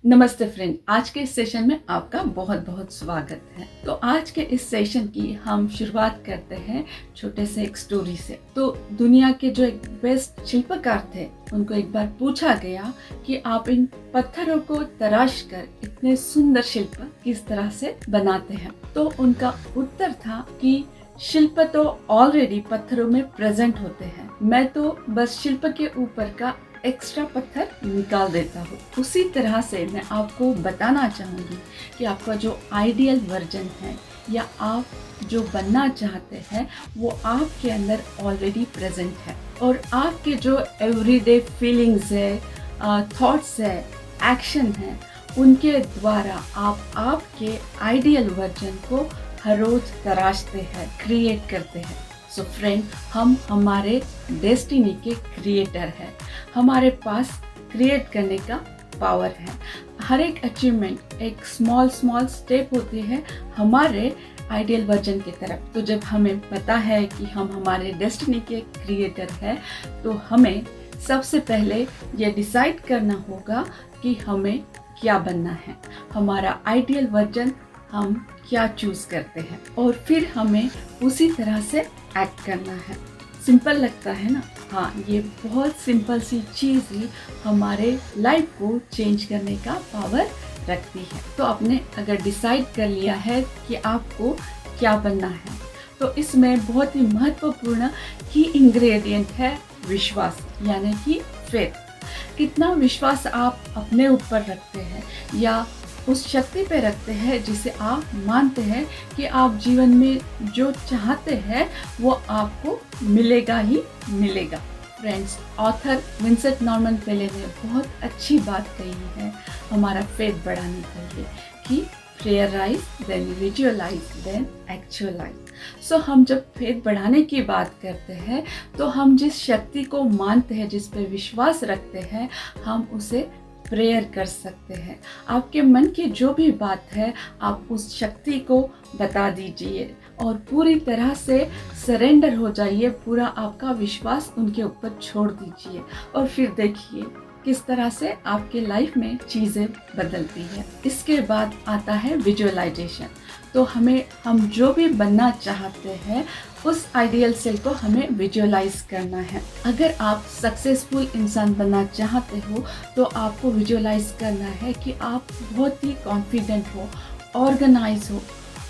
नमस्ते फ्रेंड, आज के इस सेशन में आपका बहुत बहुत स्वागत है। तो आज के इस सेशन की हम शुरुआत करते हैं छोटे से एक स्टोरी से। तो दुनिया के जो एक बेस्ट शिल्पकार थे, उनको एक बार पूछा गया कि आप इन पत्थरों को तराश कर इतने सुंदर शिल्प किस तरह से बनाते हैं। तो उनका उत्तर था कि शिल्प तो ऑलरेडी पत्थरों में प्रेजेंट होते हैं, मैं तो बस शिल्प के ऊपर का एक्स्ट्रा पत्थर निकाल देता हूँ। उसी तरह से मैं आपको बताना चाहूँगी कि आपका जो आइडियल वर्जन है या आप जो बनना चाहते हैं वो आपके अंदर ऑलरेडी प्रेजेंट है, और आपके जो एवरीडे फीलिंग्स है, थॉट्स है, एक्शन है, उनके द्वारा आप आपके आइडियल वर्जन को हर रोज तराशते हैं, क्रिएट करते हैं। सो फ्रेंड, हम हमारे डेस्टिनी के क्रिएटर हैं। हमारे पास क्रिएट करने का पावर है। हर एक अचीवमेंट एक स्मॉल स्टेप होती है हमारे आइडियल वर्जन की तरफ। तो जब हमें पता है कि हम हमारे डेस्टिनी के क्रिएटर हैं, तो हमें सबसे पहले ये डिसाइड करना होगा कि हमें क्या बनना है, हमारा आइडियल वर्जन हम क्या चूज करते हैं, और फिर हमें उसी तरह से एक्ट करना है। सिंपल लगता है ना? हाँ, ये बहुत सिंपल सी चीज़ ही हमारे लाइफ को चेंज करने का पावर रखती है। तो आपने अगर डिसाइड कर लिया है कि आपको क्या बनना है, तो इसमें बहुत ही महत्वपूर्ण की इंग्रेडिएंट है विश्वास, यानी कि फेथ। कितना विश्वास आप अपने ऊपर रखते हैं या उस शक्ति पे रखते हैं जिसे आप मानते हैं कि आप जीवन में जो चाहते हैं वो आपको मिलेगा ही मिलेगा। फ्रेंड्स, ऑथर विंसेंट नॉर्मन पेले ने बहुत अच्छी बात कही है हमारा फेथ बढ़ाने के लिए कि प्रेयराइज देन विजुअलाइज देन एक्चुअलाइज। सो हम जब फेथ बढ़ाने की बात करते हैं तो हम जिस शक्ति को मानते हैं, जिस पे विश्वास रखते हैं, हम उसे प्रेयर कर सकते हैं। आपके मन की जो भी बात है आप उस शक्ति को बता दीजिए और पूरी तरह से सरेंडर हो जाइए, पूरा आपका विश्वास उनके ऊपर छोड़ दीजिए, और फिर देखिए किस तरह से आपके लाइफ में चीज़ें बदलती है। इसके बाद आता है विजुअलाइजेशन। तो हम जो भी बनना चाहते हैं उस आइडियल सेल्फ को हमें विजुअलाइज करना है। अगर आप सक्सेसफुल इंसान बनना चाहते हो तो आपको विजुअलाइज करना है कि आप बहुत ही कॉन्फिडेंट हो, ऑर्गेनाइज हो,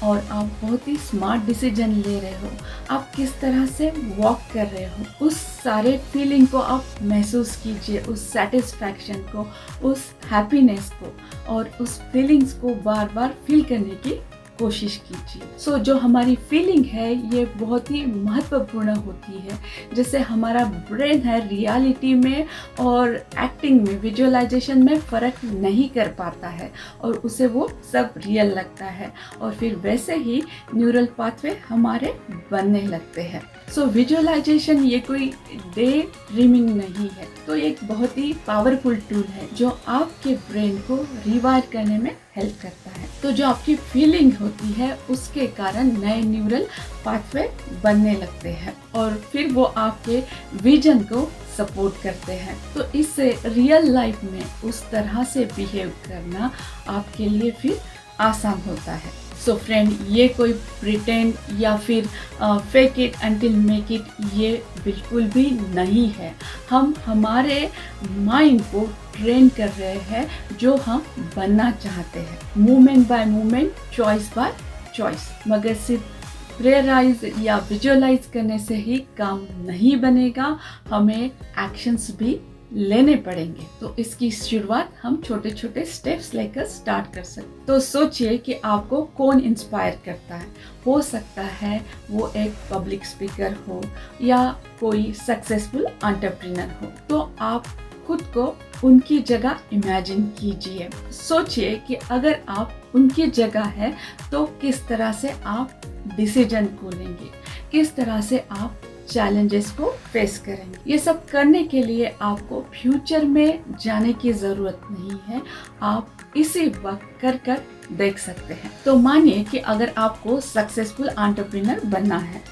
और आप बहुत ही स्मार्ट डिसीजन ले रहे हो। आप किस तरह से वॉक कर रहे हो, उस सारे फीलिंग को आप महसूस कीजिए, उस सेटिस्फैक्शन को, उस हैप्पीनेस को, और उस फीलिंग्स को बार बार फील करने की कोशिश कीजिए। सो जो हमारी फीलिंग है ये बहुत ही महत्वपूर्ण होती है। जैसे हमारा ब्रेन है रियलिटी में और एक्टिंग में, विजुअलाइजेशन में फ़र्क नहीं कर पाता है और उसे वो सब रियल लगता है, और फिर वैसे ही न्यूरल पाथवे हमारे बनने लगते हैं। सो विजुअलाइजेशन ये कोई डे ड्रीमिंग नहीं है, तो एक बहुत ही पावरफुल टूल है जो आपके ब्रेन को रिवायर करने में हेल्प करता है। तो जो आपकी फीलिंग होती है उसके कारण नए न्यूरल पाथवे बनने लगते हैं और फिर वो आपके विजन को सपोर्ट करते हैं। तो इससे रियल लाइफ में उस तरह से बिहेव करना आपके लिए फिर आसान होता है। सो फ्रेंड, ये कोई प्रिटेंड या फिर fake it until make it ये बिल्कुल भी नहीं है। हम हमारे माइंड को ट्रेन कर रहे हैं जो हम बनना चाहते हैं, movement by movement, choice by choice. मगर सिर्फ प्रेयराइज या विजुअलाइज करने से ही काम नहीं बनेगा, हमें एक्शंस भी लेने पड़ेंगे। तो इसकी शुरुआत हम छोटे छोटे स्टेप्स लेकर स्टार्ट कर सकते। तो सोचिए कि आपको कौन इंस्पायर करता है। हो सकता है वो एक पब्लिक स्पीकर हो या कोई सक्सेसफुल एंटरप्रेन्योर हो। तो आप खुद को उनकी जगह इमेजिन कीजिए। सोचिए कि अगर आप उनकी जगह है तो किस तरह से आप डिसीजन को लेंगे, किस तरह से आप चैलेंजेस को फेस करेंगे। ये सब करने के लिए आपको फ्यूचर में जाने की जरूरत नहीं है, आप इसी वक्त कर देख सकते हैं। तो मानिए कि अगर आपको सक्सेसफुल एंटरप्रेन्योर बनना है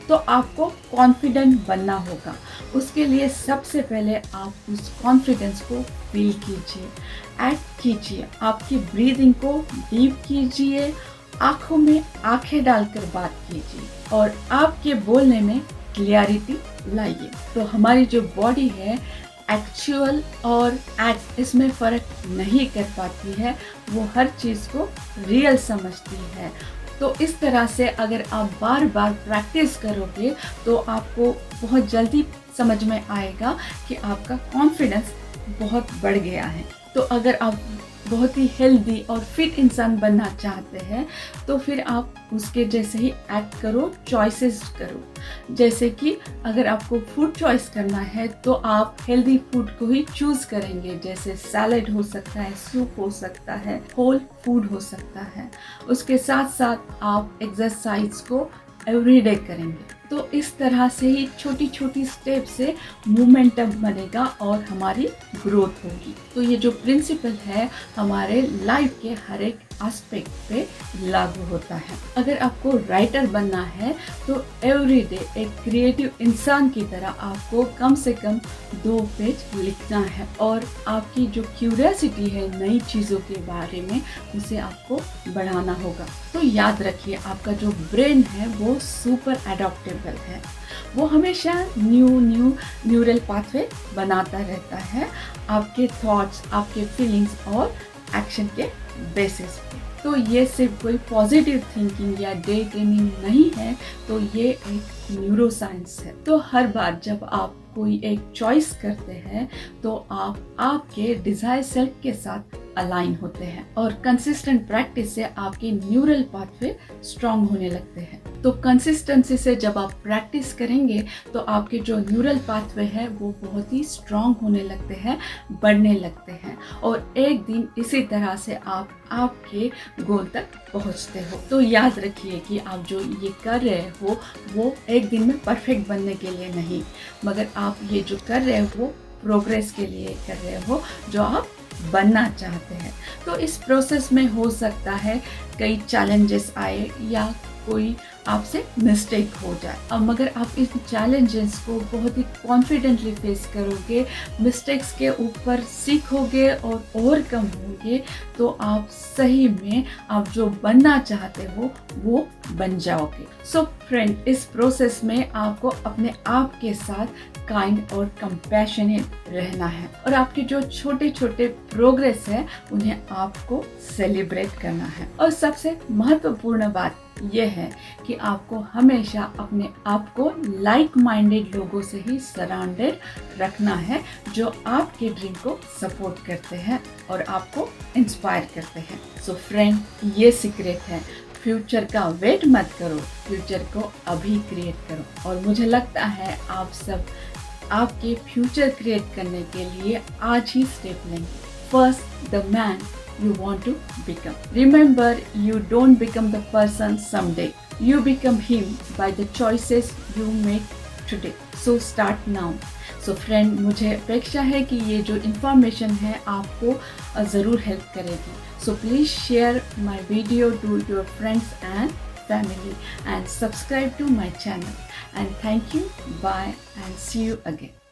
तो आपको कॉन्फिडेंट बनना होगा। उसके लिए सबसे पहले आप उस कॉन्फिडेंस को फील कीजिए, एक्ट कीजिए, आपकी ब्रीदिंग को डीप कीजिए, आँखों में आँखें डालकर बात कीजिए और आपके बोलने में क्लियरिटी लाइए। तो हमारी जो बॉडी है एक्चुअल और एक्ट इसमें फ़र्क नहीं कर पाती है, वो हर चीज़ को रियल समझती है। तो इस तरह से अगर आप बार बार प्रैक्टिस करोगे तो आपको बहुत जल्दी समझ में आएगा कि आपका कॉन्फिडेंस बहुत बढ़ गया है। तो अगर आप बहुत ही हेल्दी और फिट इंसान बनना चाहते हैं तो फिर आप उसके जैसे ही एक्ट करो, चॉइसेस करो। जैसे कि अगर आपको फूड चॉइस करना है तो आप हेल्दी फूड को ही चूज़ करेंगे, जैसे सैलेड हो सकता है, सूप हो सकता है, होल फूड हो सकता है। उसके साथ साथ आप एक्सरसाइज को एवरीडे करेंगे। तो इस तरह से ही छोटी छोटी स्टेप से मोमेंटम बनेगा और हमारी ग्रोथ होगी। तो ये जो प्रिंसिपल है हमारे लाइफ के हर एक एस्पेक्ट पे लागू होता है। अगर आपको राइटर बनना है तो एवरीडे एक क्रिएटिव इंसान की तरह आपको कम से कम 2 पेज लिखना है और आपकी जो क्यूरियोसिटी है नई चीज़ों के बारे में उसे आपको बढ़ाना होगा। तो याद रखिए आपका जो ब्रेन है वो सुपर एडॉप्टेबल है, वो हमेशा न्यूरल पाथवे बनाता रहता है आपके थॉट्स, आपके फीलिंग्स और एक्शन के बेसिस पे। तो ये सिर्फ कोई पॉजिटिव थिंकिंग या डे ड्रीमिंग नहीं है, तो ये एक न्यूरो साइंस है। तो हर बार जब आप कोई एक चॉइस करते हैं तो आप आपके डिजायर सेल्फ के साथ अलाइन होते हैं और कंसिस्टेंट प्रैक्टिस से आपके न्यूरल पाथवे स्ट्रांग होने लगते हैं। तो कंसिस्टेंसी से जब आप प्रैक्टिस करेंगे तो आपके जो न्यूरल पाथवे हैं वो बहुत ही स्ट्रांग होने लगते हैं, बढ़ने लगते हैं और एक दिन इसी तरह से आप आपके गोल तक पहुंचते हो। तो याद रखिए कि आप जो ये कर रहे हो वो एक दिन में परफेक्ट बनने के लिए नहीं, मगर आप ये जो कर रहे हो वो प्रोग्रेस के लिए कर रहे हो, जो आप बनना चाहते हैं। तो इस प्रोसेस में हो सकता है कई चैलेंजेस आए या कोई आपसे मिस्टेक हो जाए। अब मगर आप इन चैलेंजेस को बहुत ही कॉन्फिडेंटली फेस करोगे, मिस्टेक्स के ऊपर सीखोगे और ओवरकम होगे, तो आप सही में आप जो बनना चाहते हो वो बन जाओगे। सो फ्रेंड, इस प्रोसेस में आपको अपने आप के साथ काइंड और कंपैशनेट रहना है और आपके जो छोटे छोटे प्रोग्रेस है उन्हें आपको सेलिब्रेट करना है। और सबसे महत्वपूर्ण बात यह है कि आपको हमेशा अपने आप को लाइक माइंडेड लोगों से ही सराउंडेड रखना है, जो आपके ड्रीम को सपोर्ट करते हैं और आपको इंस्पायर करते हैं। सो फ्रेंड, ये सीक्रेट है, फ्यूचर का वेट मत करो, फ्यूचर को अभी क्रिएट करो। और मुझे लगता है आप सब आपके फ्यूचर क्रिएट करने के लिए आज ही स्टेप लेंगे। First, the man you want to become. Remember, you don't become the person someday. You become him by the choices you make today. So start now. So friend, मुझे अपेक्षा है कि ये जो इन्फॉर्मेशन है आपको ज़रूर हेल्प करेगी. So please share my video to your friends and family and subscribe to my channel. And thank you. Bye and see you again.